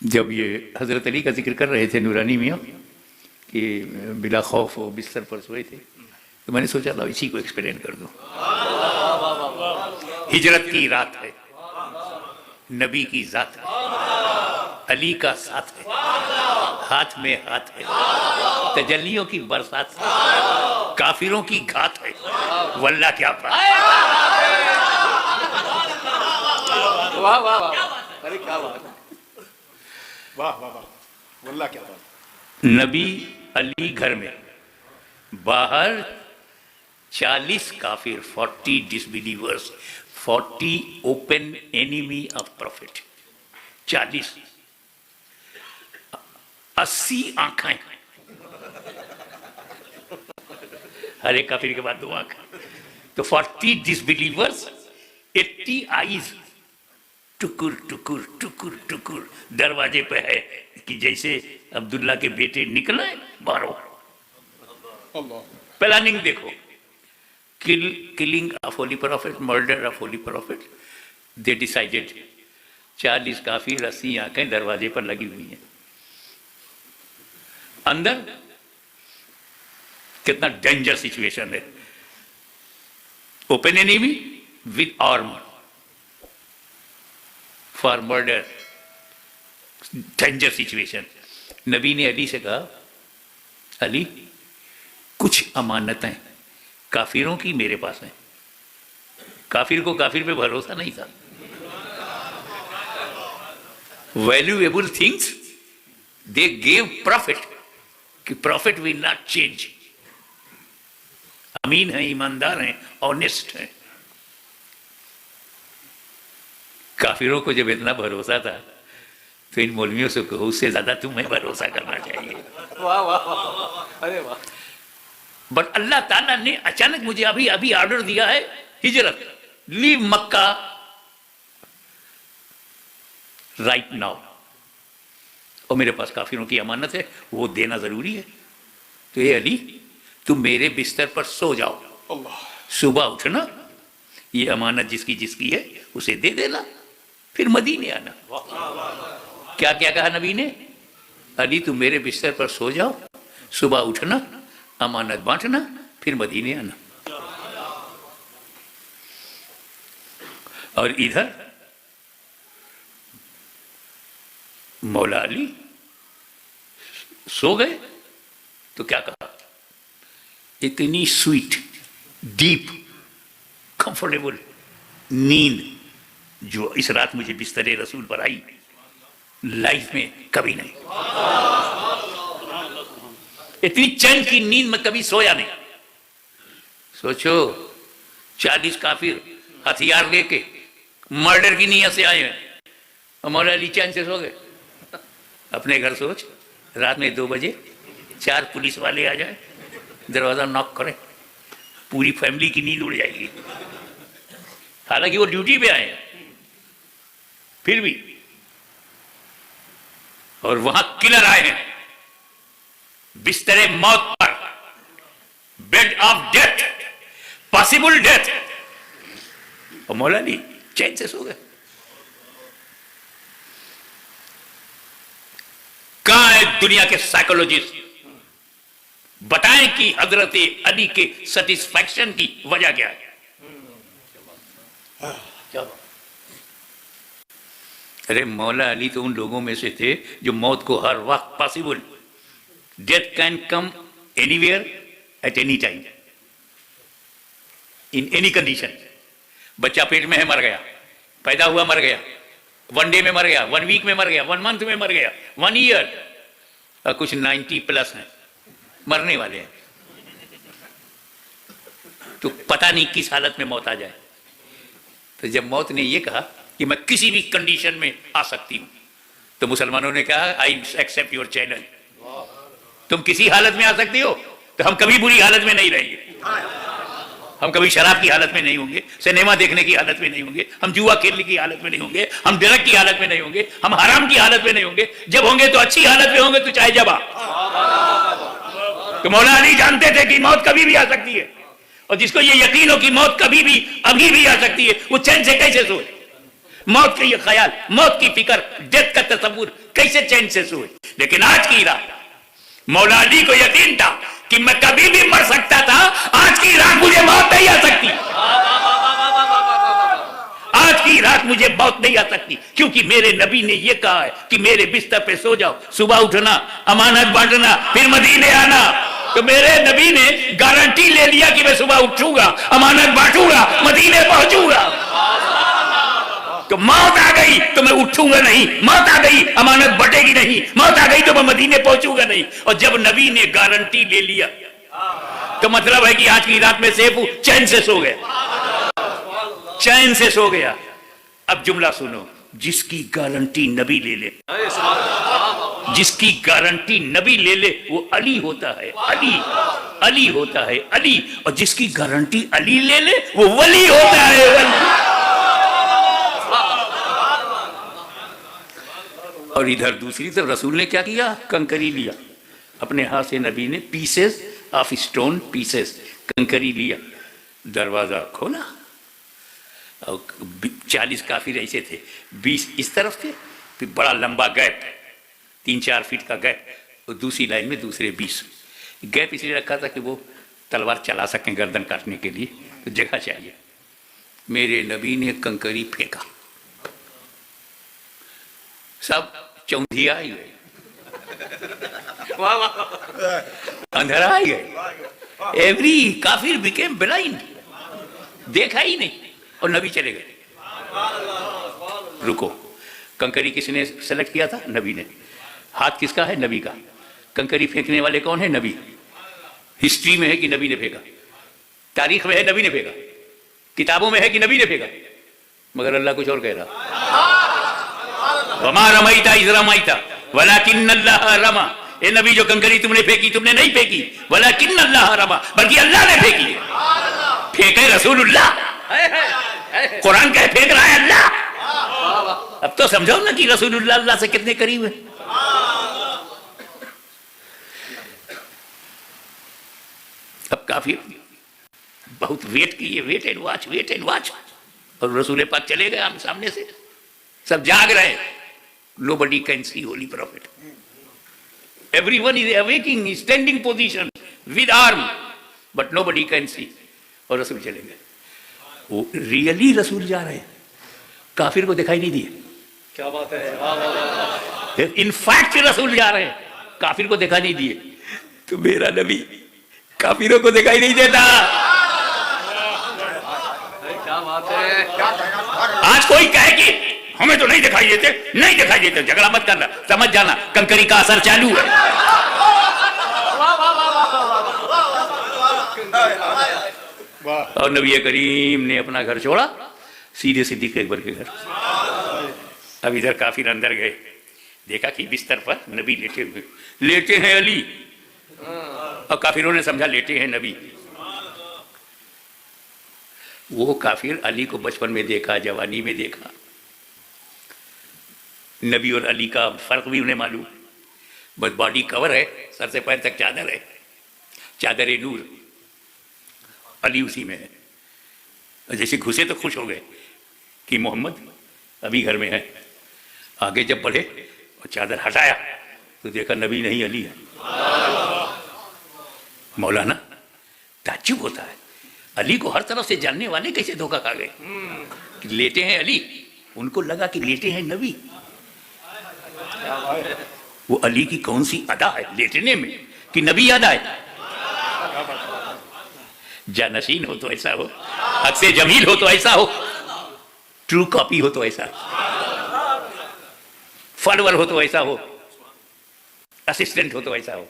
जब ये हज़रत अली का जिक्र कर रहे थे नूरानी मियाँ कि बिला खौफ वो बिस्तर पर सोए थे, तो मैंने सोचा ला इसी को एक्सप्लेन कर दूँ। हिजरत की रात है, नबी की जात है, अली का साथ है, हाथ में हाथ है, तजल्लियों की बरसात है, काफिरों की घात है, वल्लाह क्या बात। वाह वाह वाह, अरे क्या बात है, वाह वाह वाह, वल्लाह क्या बात। नबी अली घर में, बाहर 40 काफिर, 40 disbelievers, 40 open enemy of profit, 40, 80 आंखें, हर एक काफिर के बाद 2 आंखें, तो 40 डिसबिलीवर्स, 80 आईज, टुकुर टुकुर टुकुर टुकुर दरवाजे पे है कि जैसे अब्दुल्ला के बेटे निकले बाहरों। प्लानिंग देखो, killing of holy prophet, murder of holy prophet. They decided 40 काफिर, 80 आंखें दरवाजे पर लगी हुई हैं। अंदर कितना डेंजर सिचुएशन है, open enemy with arm for murder, danger situation. नबी ने अली से कहा, अली कुछ अमानतें काफिरों की मेरे पास है। काफिर को काफिर पे भरोसा नहीं था। Valuable things they gave profit, कि प्रॉफिट विल नॉट चेंज। अमीन है, ईमानदार हैं, ऑनेस्ट हैं। काफिरों को जब इतना भरोसा था तो इन मौलवियों से कहो उससे ज्यादा तुम्हें भरोसा करना चाहिए। वाह वाह वाह, अरे वाह। बट अल्लाह ताला ने अचानक मुझे अभी अभी ऑर्डर दिया है हिजरत, लीव मक्का राइट नाउ, और मेरे पास काफिरों की अमानत है, वो देना जरूरी है। तो ये अली तुम मेरे बिस्तर पर सो जाओ, सुबह उठना, ये अमानत जिसकी जिसकी है उसे दे देना, फिर मदीने आना। क्या क्या कहा नबी ने, अली तुम मेरे बिस्तर पर सो जाओ, सुबह उठना, अमानत बांटना, फिर मदीने आना। और इधर मौला अली सो गए तो क्या कहा, इतनी स्वीट डीप कंफर्टेबल नींद जो इस रात मुझे बिस्तरे रसूल पर आई, लाइफ में कभी नहीं। इतनी चैन की नींद में कभी सोया नहीं। सोचो 40 काफिर हथियार लेके मर्डर की नीयत से आए हैं और मौला अली चैन से सो गए। अपने घर सोच, रात में 2 बजे 4 पुलिस वाले आ जाए, दरवाजा नॉक करें, पूरी फैमिली की नींद उड़ जाएगी। हालांकि वो ड्यूटी पे आए हैं फिर भी, और वहां किलर आए हैं बिस्तरे मौत पर, bed of death, possible death, और मौला अली चैन से सो गए। कहां है दुनिया के साइकोलॉजिस्ट, बताएं कि हजरत अली के सेटिस्फैक्शन की वजह क्या है। अरे मौला अली तो उन लोगों में से थे जो मौत को हर वक्त possible, death can come anywhere at any time in any condition. बच्चा पेट में है मर गया, पैदा हुआ मर गया, 1 डे में मर गया, 1 वीक में मर गया, 1 मंथ में मर गया, 1 ईयर, और कुछ 90+ हैं मरने वाले हैं, तो पता नहीं किस हालत में मौत आ जाए। तो जब मौत ने यह कहा कि मैं किसी भी कंडीशन में आ सकती हूं, तो मुसलमानों ने कहा आई एक्सेप्ट योर चैलेंज। तुम किसी हालत में आ सकती हो, तो हम कभी बुरी हालत में नहीं रहेंगे, हम कभी शराब की हालत में नहीं होंगे, सिनेमा देखने की हालत में नहीं होंगे, हम जुआ खेलने की हालत में नहीं होंगे, हम ड्रग की हालत में नहीं होंगे, हम हराम की हालत में नहीं होंगे। जब होंगे तो अच्छी हालत में होंगे, तो चाहे जब आ। तो मौला अली जानते थे कि मौत कभी भी आ सकती है, और जिसको ये यकीन हो कि मौत कभी भी अभी भी आ सकती है, वो चैन से कैसे सोए। मौत का ये ख्याल, मौत की फिक्र, डेथ का तस्वुर, कैसे चैन से सोए। लेकिन आज की रात मौला अली को यकीन था कि मैं कभी भी मर सकता था, आज की रात मुझे मौत नहीं आ सकती। आज की रात मुझे मौत नहीं आ सकती, क्योंकि मेरे नबी ने यह कहा है कि मेरे बिस्तर पे सो जाओ, सुबह उठना, अमानत बांटना, फिर मदीने आना। तो मेरे नबी ने गारंटी ले लिया कि मैं सुबह उठूंगा, अमानत बांटूंगा, मदीने पहुंचूंगा। तो मौत आ गई तो मैं उठूंगा नहीं, मौत आ गई अमानत बटेगी नहीं, मौत आ गई तो मैं मदीने पहुंचूंगा नहीं। और जब नबी ने गारंटी ले लिया तो मतलब है कि आज की रात में सेफ हूं, चैन से सो गया, चैन से सो गया। अब जुमला सुनो, जिसकी गारंटी नबी ले ले, जिसकी गारंटी नबी ले ले वो अली होता है, अली, अली होता है, अली। और जिसकी गारंटी अली ले ले वो वली होता है, वली। और इधर दूसरी तरफ रसूल ने क्या किया, कंकरी लिया अपने हाथ से, नबी ने पीसेस ऑफ स्टोन, पीसेस कंकरी लिया, दरवाजा खोला और 40 काफिर ऐसे थे, 20 इस तरफ थे, फिर बड़ा लंबा गैप, 3-4 फीट का गैप, और दूसरी लाइन में दूसरे 20। गैप इसलिए रखा था कि वो तलवार चला सकें गर्दन काटने के लिए, तो जगह चाहिए। मेरे नबी ने कंकरी फेंका, सब चौंधिया ही गए, अंधेरा ही गए। एवरी काफिर बिकेम ब्लाइंड, देखा ही नहीं, और नबी चले गए। रुको, कंकरी किसने सेलेक्ट किया था, नबी ने। हाथ किसका है, नबी का। कंकरी फेंकने वाले कौन है, नबी। हिस्ट्री में है कि नबी ने फेंका, तारीख में है नबी ने फेंका, किताबों में है कि नबी ने फेंका, मगर अल्लाह कुछ और कह रहा। वमा रमैता इज़ रमैता वलाकिन्नल्लाह रमा। ए नबी, जो कंकरी तुमने फेंकी, तुमने नहीं फेंकी, वलाकिन्नल्लाह रमा, बल्कि अल्लाह ने फेंकी। फेंके रसूलुल्लाह, कुरान कहे फेंक रहा है अल्लाह। अब तो समझो ना कि रसूलुल्लाह अल्लाह से कितने करीब है। अब काफी बहुत वेट किए, wait and watch, wait and watch, और रसूल पाक चले गए हम सामने से, सब जाग रहे। Nobody can see holy prophet. Everyone is awaking, standing position with arm, but nobody can see. और रसूल चले गए। वो रियली रसूल जा रहे हैं, काफिर को दिखाई नहीं दिए। क्या बात है। इनफैक्ट रसूल जा रहे हैं, काफिर को दिखाई नहीं दिए। तो मेरा नबी काफिरों को दिखाई नहीं देता। क्या बात है। आज कोई कहे कि हमें तो नहीं दिखाई देते, नहीं दिखाई देते, झगड़ा मत करना, समझ जाना कंकरी का असर चालू है। और नबी करीम ने अपना घर छोड़ा, सीधे सिद्दीक अकबर के घर। अब इधर काफिर अंदर गए, देखा कि बिस्तर पर नबी लेटे हुए, लेटे हैं अली, और काफिरों ने समझा लेटे हैं नबी। वो काफिर अली को बचपन में देखा, जवानी में देखा, नबी और अली का फर्क भी उन्हें मालूम। बस बॉडी कवर है, सर से पैर तक चादर है, चादर नूर, अली उसी में है। जैसे घुसे तो खुश हो गए कि मोहम्मद अभी घर में है। आगे जब बढ़े और चादर हटाया तो देखा नबी नहीं, अली है। मौलाना ताज्जुब होता है, अली को हर तरफ से जानने वाले कैसे धोखा खा गए कि लेटे हैं अली, उनको लगा कि लेटे हैं नबी। वो अली की कौन सी अदा है लेटने में कि नबी याद आए। जानशीन हो तो ऐसा हो, अक्से जमील हो तो ऐसा हो, ट्रू कॉपी हो तो ऐसा, फॉलोअर हो तो ऐसा हो, असिस्टेंट हो तो ऐसा हो।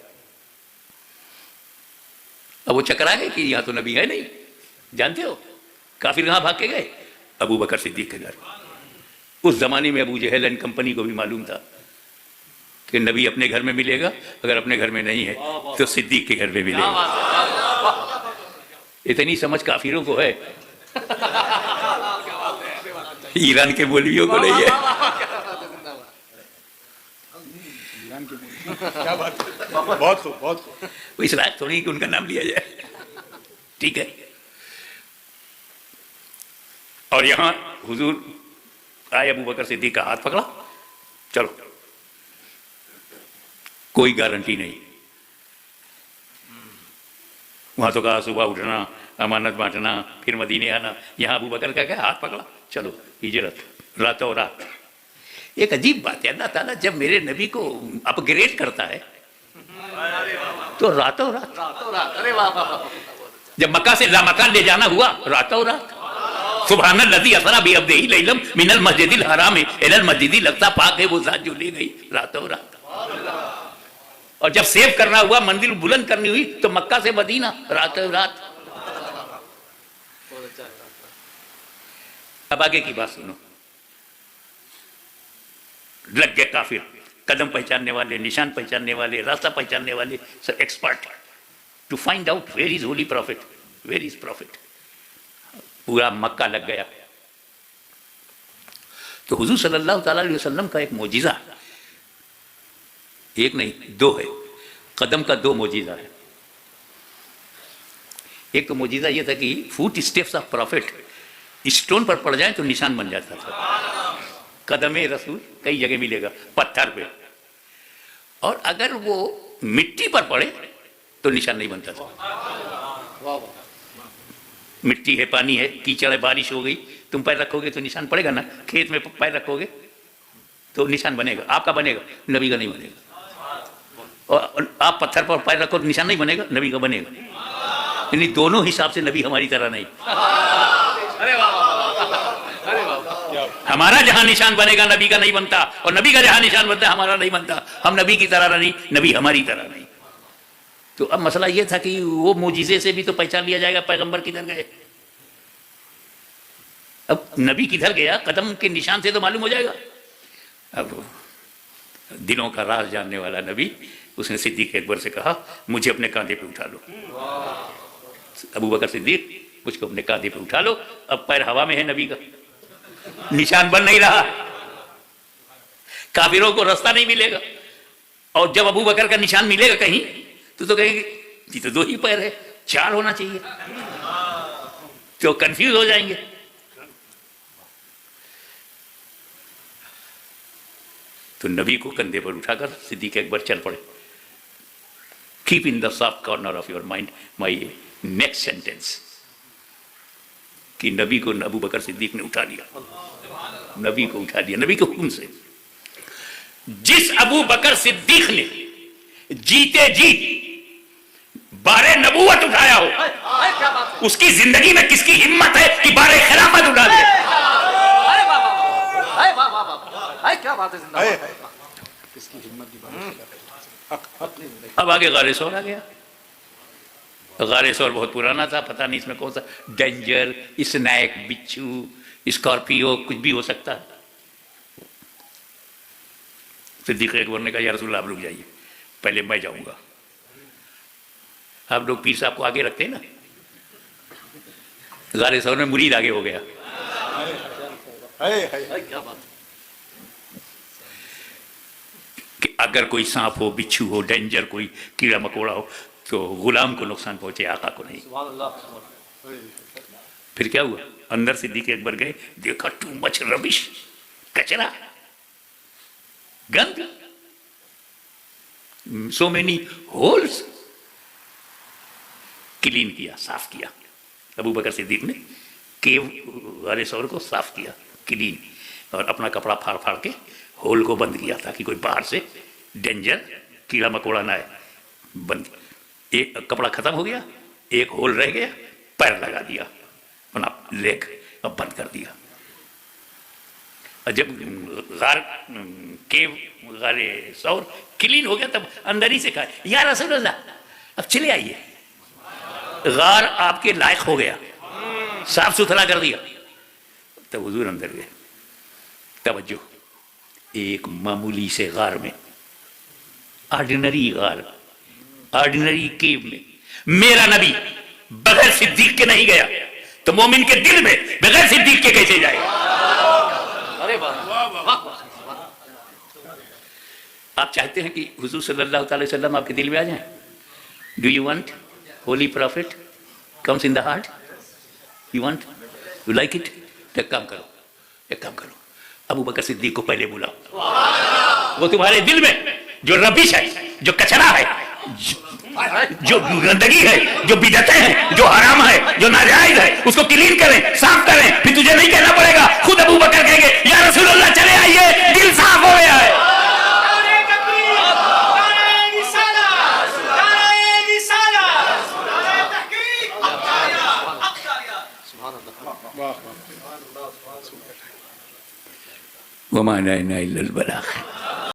अब वो चकरा है कि यहां तो नबी है नहीं। जानते हो काफिर कहां भाग के गए, अबू बकर सिद्दीक के घर। उस जमाने में अबू जहल एंड कंपनी को भी मालूम था कि नबी अपने घर में मिलेगा, अगर अपने घर में नहीं है तो सिद्दीक के घर में मिलेगा। इतनी समझ काफिरों को है, ईरान के मौलवियों को नहीं है। क्या बात है, बहुत खूब, बहुत खूब। इस लायक थोड़ी कि उनका नाम लिया जाए, ठीक है। और यहां हुजूर आए अबू बकर सिद्दीक का हाथ पकड़ा, चलो। कोई गारंटी नहीं। वहां तो कहा सुबह उठना, अमानत बांटना, फिर मदीने आना। यहां अबू बकर का क्या, हाथ पकड़ा, चलो हिजरत, रातों रात। एक अजीब बात है, अल्लाह ताला जब मेरे नबी को अपग्रेड करता है तो रातों रात। अरे वाह वाह वाह। जब मक्का से लामकान ले जाना हुआ, रातों रात। सुबहानल्लज़ी असरा बिअब्दिही लैलन मिनल मस्जिदिल हराम इलल मस्जिदिल अक़सा, पाक है वो जात जो ले गई रातों रात। और जब सेव करना हुआ, मंजिल बुलंद करनी हुई, तो मक्का से मदीना, रातों रात। अब आगे की बात सुनो। लग गए काफिर, कदम पहचानने वाले, निशान पहचानने वाले, रास्ता पहचानने वाले, सब expert, to find out where is holy prophet, where is prophet. पूरा मक्का लग गया। तो हुजूर सल्लल्लाहु अलैहि वसल्लम का एक मोजिजा, एक नहीं दो है, कदम का दो मोजिजा है। एक तो मोजिजा यह था कि foot steps of profit stone पर पड़ जाए तो निशान बन जाता था। कदम रसूल कई जगह मिलेगा, पत्थर पे, और अगर वो मिट्टी पर पड़े तो निशान नहीं बनता था। मिट्टी है, पानी है, कीचड़ है, बारिश हो गई, तुम पैर रखोगे तो निशान पड़ेगा ना। खेत में पैर रखोगे तो निशान बनेगा, आपका बनेगा, नबी का नहीं बनेगा। और आप पत्थर पर पैर रखो तो निशान नहीं बनेगा, नबी का बनेगा। यानी दोनों हिसाब से नबी हमारी तरह नहीं। अरे वाह अरे वाह। हमारा जहां निशान बनेगा नबी का नहीं बनता, और नबी का जहां निशान बनता हमारा नहीं बनता। हम नबी की तरह नहीं, नबी हमारी तरह नहीं। तो अब मसला यह था कि वो मुजीजे से भी तो पहचान लिया जाएगा पैगंबर किधर गए। अब नबी किधर गया, कदम के निशान से तो मालूम हो जाएगा। अब दिलों का राज जानने वाला नबी, उसने सिद्दीक अकबर से कहा, मुझे अपने कांधे पे उठा लो। अबू बकर सिद्दीक, मुझको अपने कांधे पे उठा लो। अब पैर हवा में है नबी का, निशान बन नहीं रहा, काफिरों को रास्ता नहीं मिलेगा। और जब अबू बकर का निशान मिलेगा कहीं तो कहेंगे ये तो दो ही पैर है, चार होना चाहिए, तो कंफ्यूज हो जाएंगे। तो नबी को कंधे पर उठाकर सिद्दीक अकबर चल पड़े। Keep in the soft corner of your mind my next sentence, कि नबी को अबू बकर सिद्दीक ने उठा लिया, नबी को उठा लिया, नबी के हुक्म से। जिस अबू बकर सिद्दीक ने जीते जी बारे नबूवत उठाया हो, उसकी जिंदगी में किसकी हिम्मत है कि बारे खिलाफत उठा दे। क्या बात है, किसकी हिम्मत की बात। अब आगे गारे सौर आ गया। गारे सौर बहुत पुराना था, पता नहीं इसमें कौन सा डेंजर, स्नैक, बिच्छू, स्कॉर्पियो, कुछ भी हो सकता है। सिद्दीक अकबर ने कहा, या रसूल आप रुक जाइए, पहले मैं जाऊंगा। आप लोग पीर साहब को आगे रखते हैं ना, गारे सौर में मुरीद आगे हो गया। क्या बात। कि अगर कोई सांप हो, बिच्छू हो, डेंजर, कोई कीड़ा मकोड़ा हो, तो गुलाम को नुकसान पहुंचे, आका को नहीं। फिर क्या हुआ, अंदर सिद्दीक अकबर गए, देखा टू मच रबिश, कचरा, गंद, सो मेनी होल्स। क्लीन किया, साफ किया। अबू बकर सिद्दीक ने केव वाले सौर को साफ किया, क्लीन, और अपना कपड़ा फाड़ फाड़ के होल को बंद किया ताकि कोई बाहर से डेंजर, कीड़ा मकोड़ा ना आए। बंद, एक कपड़ा खत्म हो गया, एक होल रह गया, पैर लगा दिया, अपना लेग अब बंद कर दिया। और जब गारे सौर क्लीन हो गया, तब अंदर ही से कहा, या रसूल अल्लाह अब चले आइए, गार आपके लायक हो गया, साफ सुथरा कर दिया। तब हुजूर अंदर गए। तवज्जो, एक मामूली से गार में, ऑर्डिनरी गार, ऑर्डिनरी केव में मेरा नबी बगैर सिद्दीक के नहीं गया, तो मोमिन के दिल में बगैर सिद्दीक के कैसे जाएगा? अरे वाह। आप चाहते हैं कि हुजूर सल्लल्लाहु अलैहि वसल्लम आपके दिल में आ जाएं? Do you want holy prophet comes in the heart? You want, you like it? एक काम करो, अबू बकर सिद्दीक को पहले बुलाओ। वो तुम्हारे दिल में जो रबिश है, जो कचरा है, जो गंदगी है, जो बिदअतें हैं, जो हराम है, जो नाजायज है, उसको क्लीन करें, साफ करें। फिर तुझे नहीं कहना पड़ेगा, खुद अबू बकर कहेंगे या रसूलुल्लाह चले आइए, दिल साफ हो गया है। वमा अलैना इल्लल बलाग।